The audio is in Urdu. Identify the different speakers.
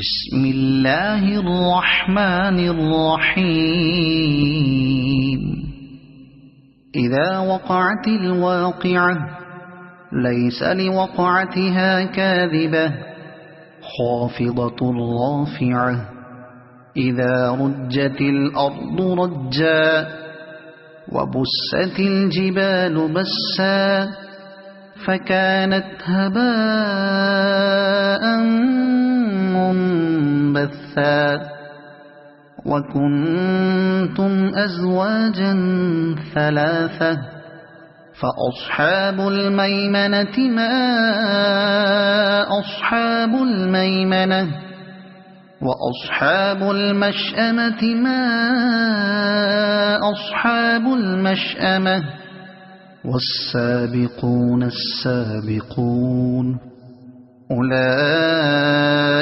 Speaker 1: بسم الله الرحمن الرحيم إذا وقعت الواقعة ليس لوقعتها كاذبة خافضة رافعة إذا رجت الأرض رجا وبست الجبال بسا فكانت هباء منبثا وكنتم أزواجا ثلاثة فأصحاب الميمنة ما أصحاب الميمنة وأصحاب المشأمة ما أصحاب المشأمة والسابقون السابقون أولئك